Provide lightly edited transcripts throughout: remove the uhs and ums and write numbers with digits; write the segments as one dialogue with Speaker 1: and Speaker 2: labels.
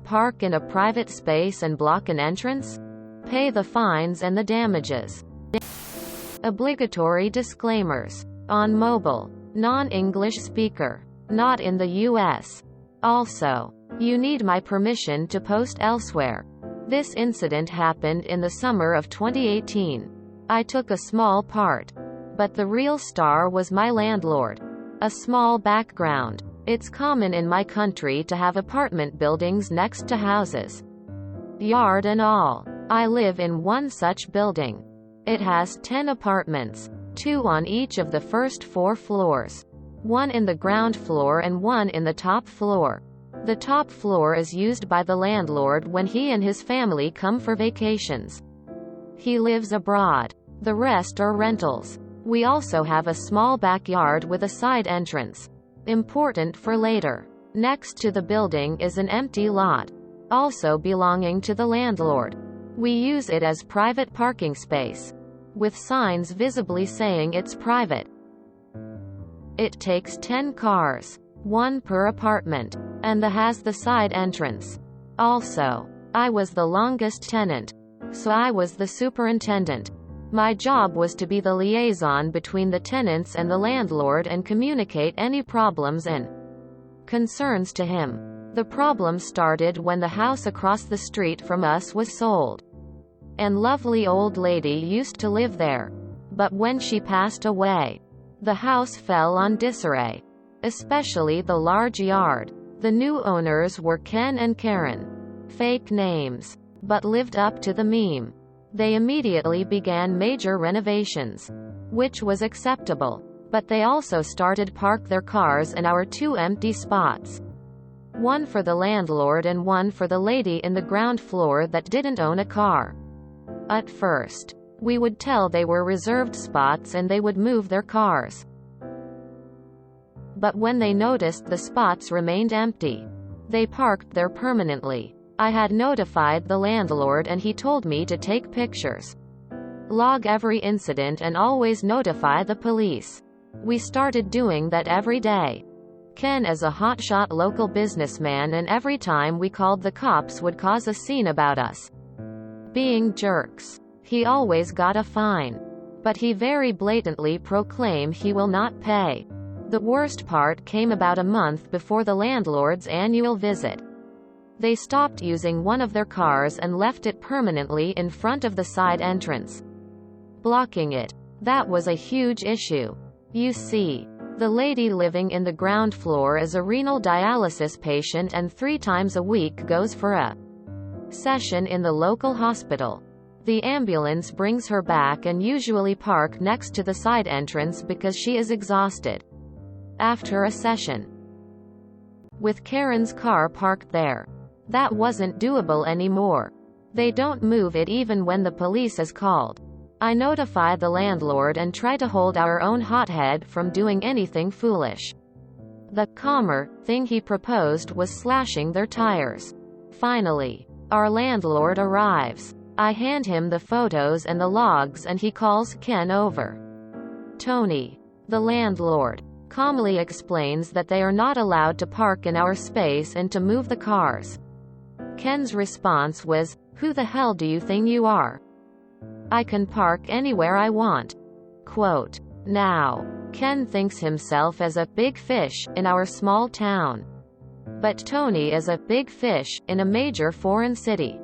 Speaker 1: park in a private space and block an entrance? Pay the fines and the damages. Obligatory disclaimers. On mobile. Non-English speaker. Not in the US. Also, you need my permission to post elsewhere. This incident happened in the summer of 2018. I took a small part. But the real star was my landlord. A small background. It's common in my country to have apartment buildings next to houses. Yard and all. I live in one such building. It has 10 apartments, 2 on each of the first 4 floors. 1 in the ground floor and 1 in the top floor. The top floor is used by the landlord when he and his family come for vacations. He lives abroad. The rest are rentals. We also have a small backyard with a side entrance. Important for later. Next to the building is an empty lot, also belonging to the landlord. We use it as private parking space, with signs visibly saying it's private. It takes 10 cars, 1 per apartment, and has the side entrance. Also, I was the longest tenant, so I was the superintendent. My job was to be the liaison between the tenants and the landlord and communicate any problems and concerns to him. The problem started when the house across the street from us was sold. An lovely old lady used to live there. But when she passed away, the house fell on disarray. Especially the large yard. The new owners were Ken and Karen. Fake names. But lived up to the meme. They immediately began major renovations, which was acceptable. But they also started park their cars in our 2 empty spots. 1 for the landlord and 1 for the lady in the ground floor that didn't own a car. At first, we would tell they were reserved spots and they would move their cars. But when they noticed the spots remained empty, they parked there permanently. I had notified the landlord and he told me to take pictures, log every incident and always notify the police. We started doing that every day. Ken is a hotshot local businessman and every time we called the cops would cause a scene about us being jerks. He always got a fine. But he very blatantly proclaimed he will not pay. The worst part came about a month before the landlord's annual visit. They stopped using one of their cars and left it permanently in front of the side entrance, blocking it. That was a huge issue. You see, the lady living in the ground floor is a renal dialysis patient and 3 times a week goes for a session in the local hospital. The ambulance brings her back and usually park next to the side entrance because she is exhausted after a session. With Karen's car parked there, that wasn't doable anymore. They don't move it even when the police is called. I notify the landlord and try to hold our own hothead from doing anything foolish. The calmer thing he proposed was slashing their tires. Finally, our landlord arrives. I hand him the photos and the logs and he calls Ken over. Tony, the landlord, calmly explains that they are not allowed to park in our space and to move the cars. Ken's response was, "Who the hell do you think you are? I can park anywhere I want." Quote. Now, Ken thinks himself as a big fish in our small town. But Tony is a big fish in a major foreign city.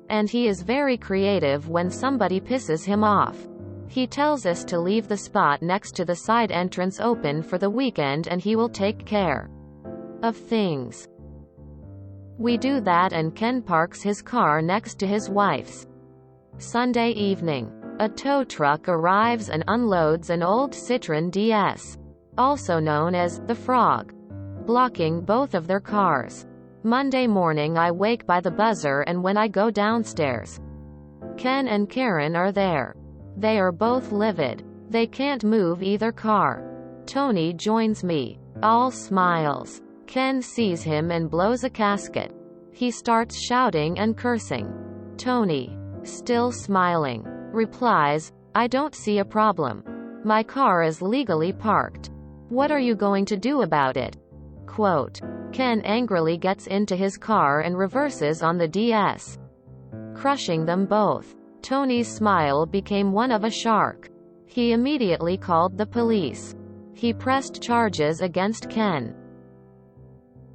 Speaker 1: And he is very creative when somebody pisses him off. He tells us to leave the spot next to the side entrance open for the weekend and he will take care of things. We do that and Ken parks his car next to his wife's. Sunday evening, a tow truck arrives and unloads an old Citroen DS, also known as the Frog, blocking both of their cars. Monday morning I wake by the buzzer and when I go downstairs, Ken and Karen are there. They are both livid. They can't move either car. Tony joins me. All smiles. Ken sees him and blows a gasket. He starts shouting and cursing. Tony, still smiling, replies, "I don't see a problem. My car is legally parked. What are you going to do about it?" Quote. Ken angrily gets into his car and reverses on the DS, crushing them both. Tony's smile became one of a shark. He immediately called the police. He pressed charges against Ken.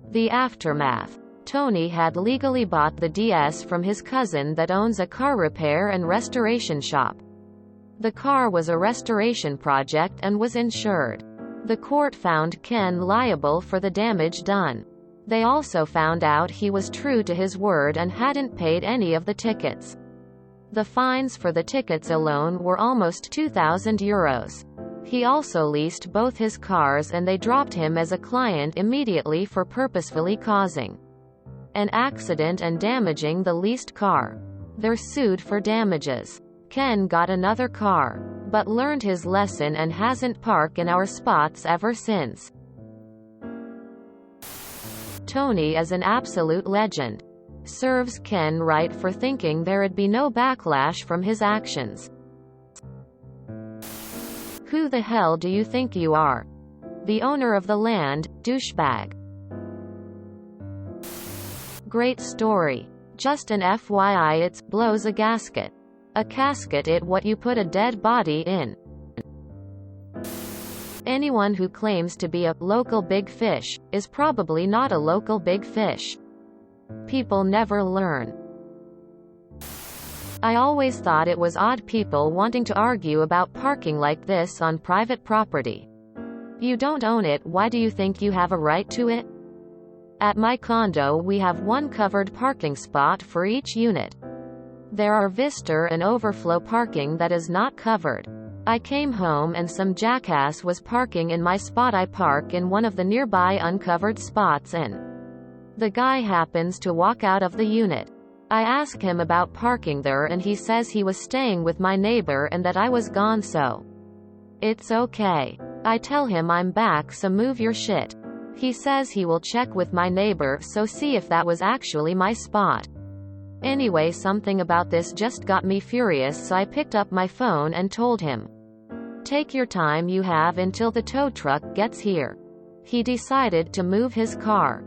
Speaker 1: The aftermath. Tony had legally bought the DS from his cousin that owns a car repair and restoration shop. The car was a restoration project and was insured. The court found Ken liable for the damage done. They also found out he was true to his word and hadn't paid any of the tickets. The fines for the tickets alone were almost €2,000. He also leased both his cars and they dropped him as a client immediately for purposefully causing an accident and damaging the leased car. They're sued for damages. Ken got another car, but learned his lesson and hasn't parked in our spots ever since. Tony is an absolute legend. Serves Ken right for thinking there'd be no backlash from his actions. Who the hell do you think you are? The owner of the land, douchebag. Great story. Just an FYI, it's blows a gasket. A casket it what you put a dead body in. Anyone who claims to be a local big fish is probably not a local big fish. People never learn. I always thought it was odd people wanting to argue about parking like this on private property. You don't own it, why do you think you have a right to it? At my condo we have one covered parking spot for each unit. There are visitor and overflow parking that is not covered. I came home and some jackass was parking in my spot. I park in one of the nearby uncovered spots and the guy happens to walk out of the unit. I ask him about parking there and he says he was staying with my neighbor and that I was gone, so it's okay. I tell him I'm back, so move your shit. He says he will check with my neighbor, so see if that was actually my spot. Anyway, something about this just got me furious, so I picked up my phone and told him, take your time, you have until the tow truck gets here. He decided to move his car.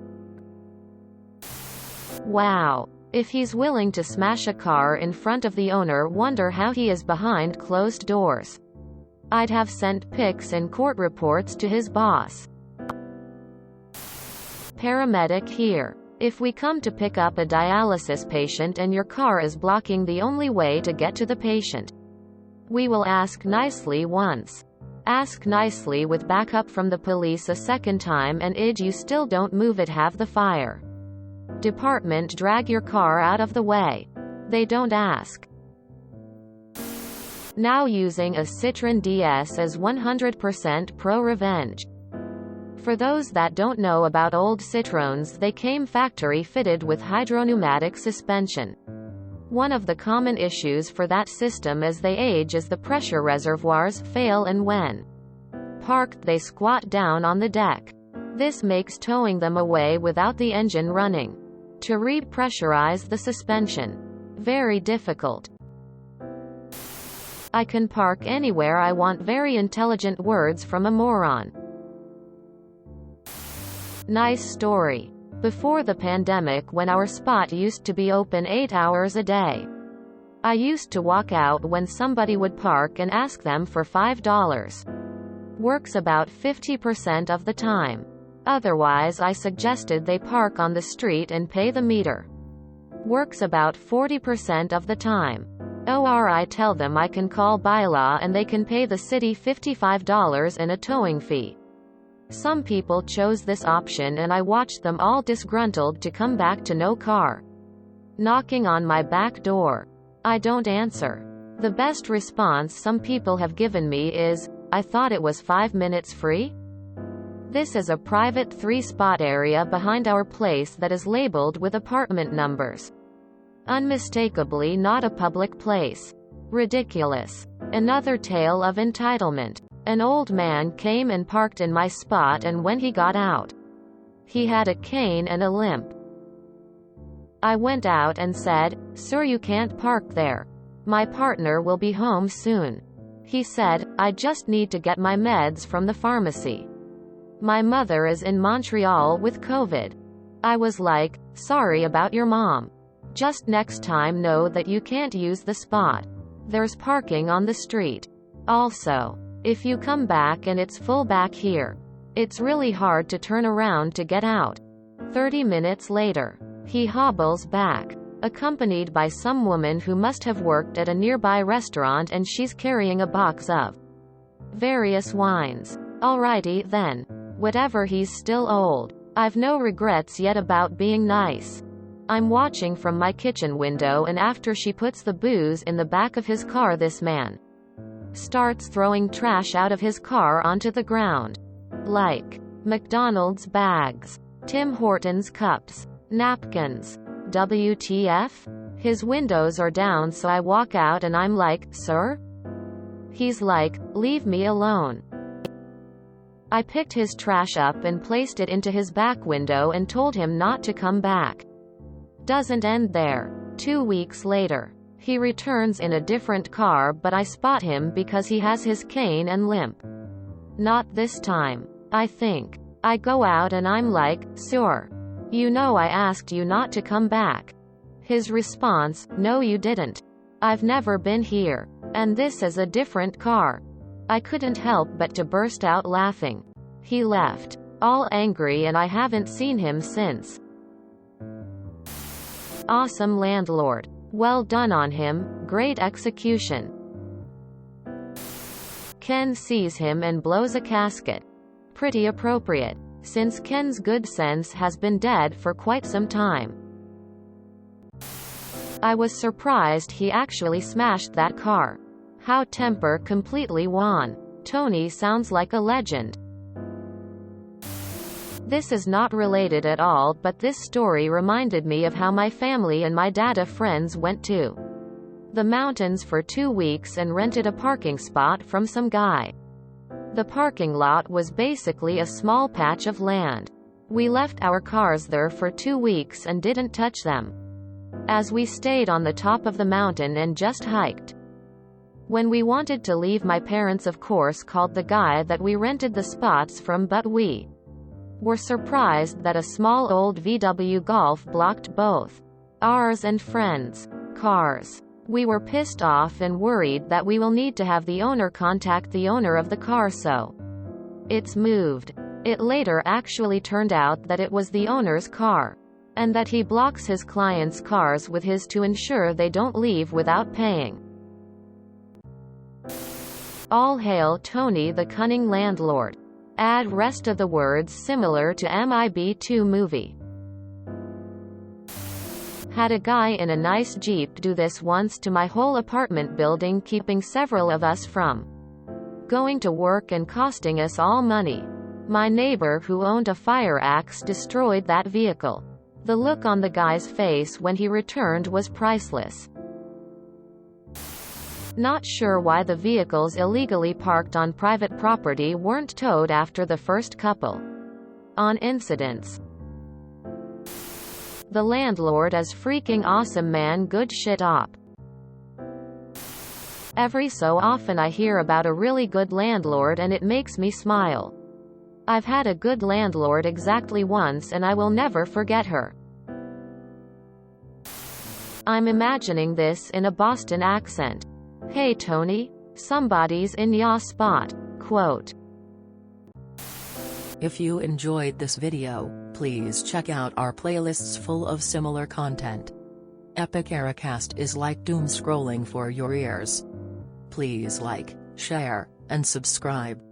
Speaker 1: Wow. If he's willing to smash a car in front of the owner, wonder how he is behind closed doors. I'd have sent pics and court reports to his boss. Paramedic here. If we come to pick up a dialysis patient and your car is blocking the only way to get to the patient, we will ask nicely once. Ask nicely with backup from the police a second time, and you still don't move it, have the fire department drag your car out of the way. They don't ask. Now using a Citroën DS as 100% ProRevenge. For those that don't know about old Citroëns, they came factory fitted with hydropneumatic suspension. One of the common issues for that system as they age is the pressure reservoirs fail and when parked they squat down on the deck. This makes towing them away without the engine running to repressurize the suspension very difficult. I can park anywhere I want. Very intelligent words from a moron. Nice story. Before the pandemic, when our spot used to be open 8 hours a day, I used to walk out when somebody would park and ask them for $5. Works about 50% of the time. Otherwise, I suggested they park on the street and pay the meter. Works about 40% of the time. Or I tell them I can call bylaw and they can pay the city $55 in a towing fee. Some people chose this option and I watched them all disgruntled to come back to no car knocking on my back door. I don't answer. The best response some people have given me is, I thought it was 5 minutes free? This is a private 3-spot area behind our place that is labeled with apartment numbers. Unmistakably not a public place. Ridiculous. Another tale of entitlement. An old man came and parked in my spot, and when he got out, he had a cane and a limp. I went out and said, "Sir, you can't park there. My partner will be home soon." He said, "I just need to get my meds from the pharmacy." My mother is in Montreal with COVID. I was like, sorry about your mom. Just next time know that you can't use the spot. There's parking on the street. Also, if you come back and it's full back here, it's really hard to turn around to get out. 30 minutes later, he hobbles back, accompanied by some woman who must have worked at a nearby restaurant, and she's carrying a box of various wines. Alrighty then. Whatever, he's still old. I've no regrets yet about being nice. I'm watching from my kitchen window, and after she puts the booze in the back of his car, this man starts throwing trash out of his car onto the ground. Like McDonald's bags, Tim Hortons cups, napkins. WTF? His windows are down, so I walk out and I'm like, sir? He's like, leave me alone. I picked his trash up and placed it into his back window and told him not to come back. Doesn't end there. 2 weeks later, he returns in a different car, but I spot him because he has his cane and limp. Not this time, I think. I go out and I'm like, sure. You know I asked you not to come back. His response, no you didn't. I've never been here. And this is a different car. I couldn't help but to burst out laughing. He left, all angry, and I haven't seen him since. Awesome landlord. Well done on him, great execution. Ken sees him and blows a casket. Pretty appropriate, since Ken's good sense has been dead for quite some time. I was surprised he actually smashed that car. How temper completely won. Tony sounds like a legend. This is not related at all, but this story reminded me of how my family and my data friends went to the mountains for 2 weeks and rented a parking spot from some guy. The parking lot was basically a small patch of land. We left our cars there for 2 weeks and didn't touch them, as we stayed on the top of the mountain and just hiked. When we wanted to leave, my parents of course called the guy that we rented the spots from, but we were surprised that a small old VW Golf blocked both ours and friends' cars. We were pissed off and worried that we will need to have the owner contact the owner of the car so it's moved. It later actually turned out that it was the owner's car, and that he blocks his clients' cars with his to ensure they don't leave without paying. All hail Tony the cunning landlord. Add rest of the words similar to MIB2 movie. Had a guy in a nice Jeep do this once to my whole apartment building, keeping several of us from going to work and costing us all money. My neighbor who owned a fire axe destroyed that vehicle. The look on the guy's face when he returned was priceless. Not sure why the vehicles illegally parked on private property weren't towed after the first couple on incidents. The landlord is freaking awesome, man. Good shit op. Every so often I hear about a really good landlord and it makes me smile. I've had a good landlord exactly once and I will never forget her. I'm imagining this in a Boston accent. Hey Tony, somebody's in ya spot. Quote.
Speaker 2: If you enjoyed this video, please check out our playlists full of similar content. Epic Ericast is like doom scrolling for your ears. Please like, share, and subscribe.